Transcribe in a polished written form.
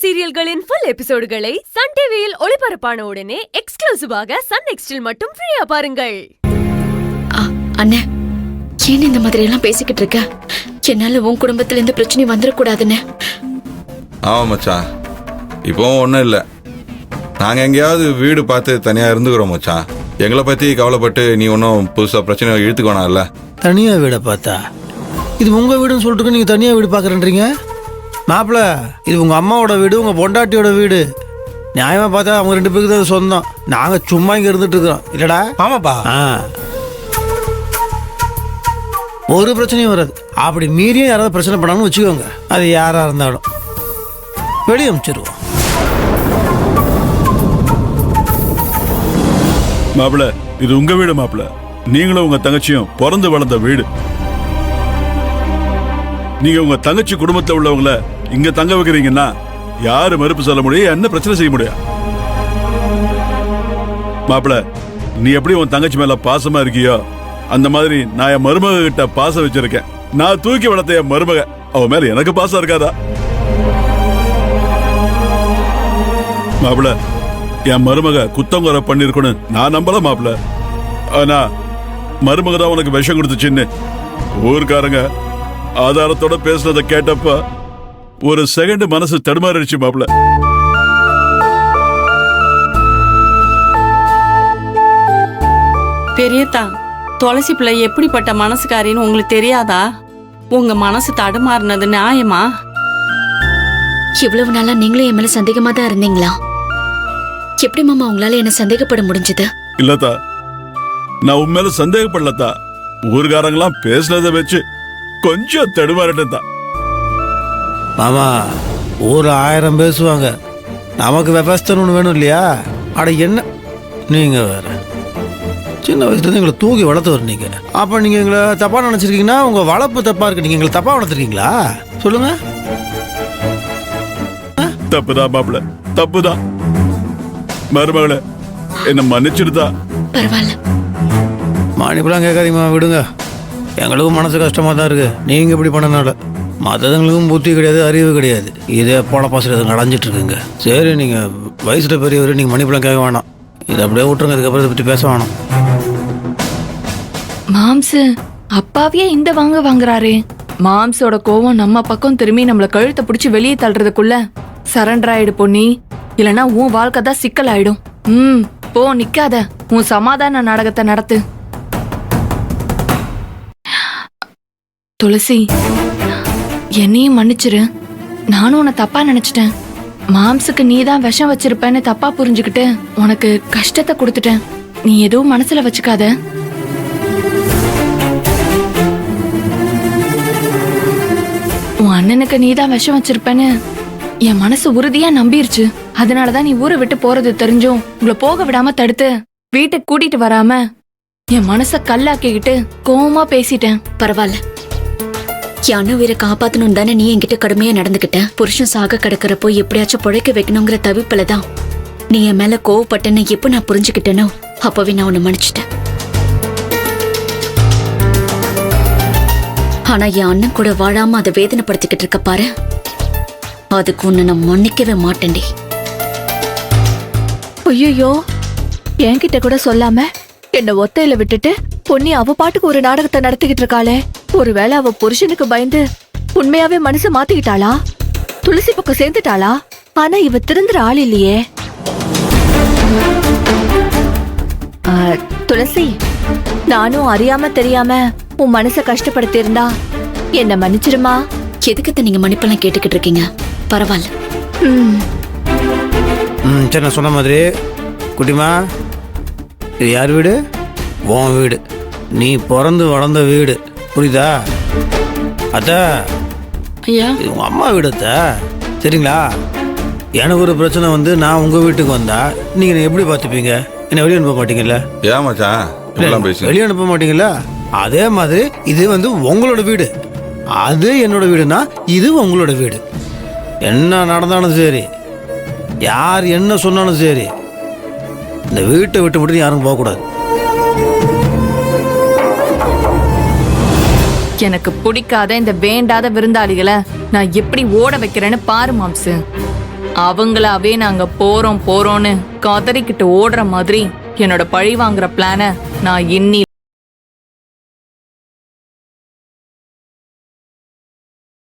சீரியல்களின் full எபிசோடுகளை Sun டிவியில் ஒளிபரப்பான உடனே எக்ஸ்க்ளூசிவாக சன் நெக்ஸ்டில் மட்டும் ஃப்ரீயா பாருங்கள். அண்ணே, ஏன் இந்த மாதிரி எல்லாம் பேசிக்கிட்டு இருக்க? என்னால உன் குடும்பத்துல இந்த பிரச்சனை வந்துடக்கூடாதுன்னு. ஆமா மச்சான், இப்போ ஒன்றும் இல்லை. நாங்கள் எங்கேயாவது வீடு பார்த்து தனியாக இருந்துக்கிறோம் மச்சான். எங்களை பற்றி கவலைப்பட்டு நீ ஒன்றும் புதுசாக பிரச்சனை இழுத்துக்க வேணாம்ல. தனியாக வீடை பார்த்தா இது உங்கள் வீடுன்னு சொல்லிட்டு நீங்கள் தனியாக வீடு பார்க்குறேன்றீங்க. மாப்பிள்ள, இது உங்கள் அம்மாவோட வீடு, உங்கள் பொண்டாட்டியோட வீடு. நியாயமாக பார்த்தா அவங்க 2 பேருக்கு தான் சொந்தம். நாங்கள் சும்மா இங்கே இருந்துட்டு இருக்கிறோம் இல்லடா? ஆமாப்பா. ஒரு பிரச்சனையும் வராது. அப்படி மீறியும் யாராவது பிரச்சனை பண்ணாங்கன்னு வச்சுக்கோங்க, அது யாராக இருந்தாலும் வெளியே அனுப்பிச்சிருவோம். மாப்பிள்ள, இது உங்க வீடு மாப்பிள்ள. நீங்களும் உங்க தங்கச்சியும் பிறந்து வளர்ந்த வீடு. நீங்க உங்க தங்கச்சி குடும்பத்தில் உள்ளவங்கள இங்க தங்க வைக்கிறீங்கன்னா யாரு மறுப்பு சொல்ல முடியும்? என்ன பிரச்சனை செய்ய முடியும்? மாப்பிள்ள, நீ எப்படி உன் தங்கச்சி மேல பாசமா இருக்கியோ அந்த மாதிரி நான் என் மருமக கிட்ட பாசம் வச்சிருக்கேன். நான் தூக்கி வளர்த்த என் மருமக, அவ மேல எனக்கு பாசம் இருக்காதா? மாப்பிள்ள, என் மருமக குத்தங்குறை பண்ணிருக்கணும் நான் நம்பல மாப்பிள்ள. ஆனா மருமக தான் உனக்கு விஷம் கொடுத்துச்சின்னு ஊருக்காரங்க ஆதாரத்தோட பேசுனதை கேட்டப்ப ஒரு செகண்ட் மனசு தடுமாறிடுச்சு மாப்பிள்ள. பெரியத்தா, துளசி பிள்ளை எப்படிப்பட்ட மனசுக்காரின்னு உங்களுக்கு தெரியாதா? உங்க மனசு தடுமாறினது நியாயமா? இவ்வளவு நாளா நீங்களும் என் மேல சந்தேகமா தான் இருந்தீங்களா? எப்படி மாமா உங்களால என்ன சந்தேகப்பட முடிஞ்சது? இல்லத்தா, நான் உன் மேல சந்தேகப்படலத்தா. ஊர்காரங்களாம் பேசுனதை வச்சு கொஞ்சம் தடுமாறிட்டா. மாமா, ஊர் 1000 பேசுவாங்க, நமக்கு விவசாயம் ஒன்று வேணும் இல்லையா? அட என்ன நீங்கள் வேற சின்ன வயசுலேருந்து எங்களை தூக்கி வளர்த்து வரீங்க. அப்போ நீங்கள் எங்களை தப்பாக நினச்சிருக்கீங்கன்னா உங்கள் வளர்ப்பு தப்பாக இருக்கு. நீங்கள் எங்களை தப்பாக வளர்த்துருக்கீங்களா? சொல்லுங்க. தப்புதான் மாப்பிள்ள, தப்புதான். மருமகளே, என்ன மன்னிச்சிடுதா? பரவாயில்ல. மாணிப்பெல்லாம் கேட்காதீங்கம்மா, விடுங்க. எங்களுக்கும் மனசு கஷ்டமாக தான் இருக்குது நீங்கள் இப்படி பண்ணனால. மற்றவங்களுக்கும் புத்தி கிடையாது, அறிவு கிடையாது. இதே போல பாசம் நடந்துட்டு இருக்குங்க. சரி, நீங்கள் வயசுல பெரியவர், நீங்கள் மன்னிப்பெல்லாம் கேட்க வேணாம். இதை அப்படியே விட்டுருங்க. இதுக்கப்புறம் இதை பற்றி பேச வேணாம். மாம்சு அப்பாவே இந்த வாங்குறாரு. மாம்சோட கோவம் நம்ம பக்கம் திரும்பி நம்மள கழுத்தை பிடிச்சி வெளியே தள்ளுறதுக்குள்ள சரண்டர் ஆயிடு பொன்னி. இல்லனா உன் வாழ்க்கை தான் சிக்கல் ஆயிடும். போ, நிக்காத, உன் சமாதான நாடகத்தை நடத்து. துளசி, என்னையும் மன்னிச்சிரு. நானும் உன்னை தப்பா நினைச்சிட்டேன். மாம்சுக்கு நீதான் விஷம் வச்சிருப்பேன்னு தப்பா புரிஞ்சுக்கிட்டு உனக்கு கஷ்டத்தை கொடுத்துட்டேன். நீ எதுவும் மனசுல வச்சுக்காத. உன் அண்ணனுக்கு நீதான் விஷம் வச்சிருப்பேன்னு என் மனசு உறுதியா நம்பிருச்சு. அதனாலதான் நீ ஊரை விட்டு போறது தெரிஞ்சும் உங்களை போக விடாம தடுத்து வீட்டுக்கு கூட்டிட்டு வராம என் மனச கல்லாக்கிக்கிட்டு கோவமா பேசிட்டேன். பரவாயில்ல. யானை உயிரை காப்பாத்தணும் தானே நீ என்கிட்ட கடுமையா நடந்துகிட்ட. புருஷன் சாக கிடக்கிறப்போ எப்படியாச்சும் பிழைக்க வைக்கணுங்கிற தவிப்புலதான் நீ என் மேல கோவப்பட்டேன்னு எப்ப நான் புரிஞ்சுக்கிட்டேனோ அப்பவே நான் உன்னை மன்னிச்சிட்டேன். ஆனா என் அண்ணன் கூட வாழாம அதை வேதனைப்படுத்திக்கிட்டு இருக்க பாரு, அதுக்கு உன்னை நான் மன்னிக்கவே மாட்டேன்டி. ஐயோ, என்கிட்ட கூட சொல்லாம என்ன ஒத்தையில விட்டுட்டு பொன்னி அவ பாட்டுக்கு ஒரு நாடகத்தை நடத்திக்கிட்டு இருக்காளே. ஒருவேளை அவ புருஷனுக்கு பயந்து உண்மையாவே மனசு மாத்திக்கிட்டாளா? துளசி பக்கம் சேர்ந்துட்டாளா? ஆனா இவ திருந்துற ஆள் இல்லையே. துளசி, நானும் அறியாம தெரியாம உன் மனச கஷ்டப்படுத்தி இருந்தா என்ன மன்னிச்சிருமா. எதுக்கு நீங்க மன்னிப்பெல்லாம் கேட்டுக்கிட்டு இருக்கீங்க? பரவாயில்ல. சரி, நான் சொன்ன மாதிரி குட்டிமா, இது யார் வீடு? உன் வீடு. நீ பிறந்து வளர்ந்த வீடு, புரியுதா? அத்தா, ஐயா, இது உங்கள் அம்மா வீடு அத்தா, சரிங்களா? எனக்கு ஒரு பிரச்சனை வந்து நான் உங்கள் வீட்டுக்கு வந்தா நீங்கள் என்ன எப்படி பார்த்துப்பீங்க? என்ன வெளியே அனுப்ப மாட்டீங்கல்ல? ஏன் மச்சான் இப்படிலாம் பேசி? வெளியே அனுப்ப மாட்டீங்களா? அதே மாதிரி இது வந்து உங்களோட வீடு, அது என்னோட வீடுனா இது உங்களோட வீடு. என்ன நடந்தாலும் சரி, யார் என்ன சொன்னாலும் சரி, இந்த வீட்டை விட்டு மட்டும் யாரும் போகக்கூடாது. எனக்கு பிடிக்காத இந்த வேண்டாத விருந்தாளிகளை நான் எப்படி ஓட வைக்கிறேன்னு பாரு மாம்சு. அவங்களாவே நாங்க போறோம்னு கதறிக்கிட்டு ஓடுற மாதிரி என்னோட பழி வாங்குற பிளான நான்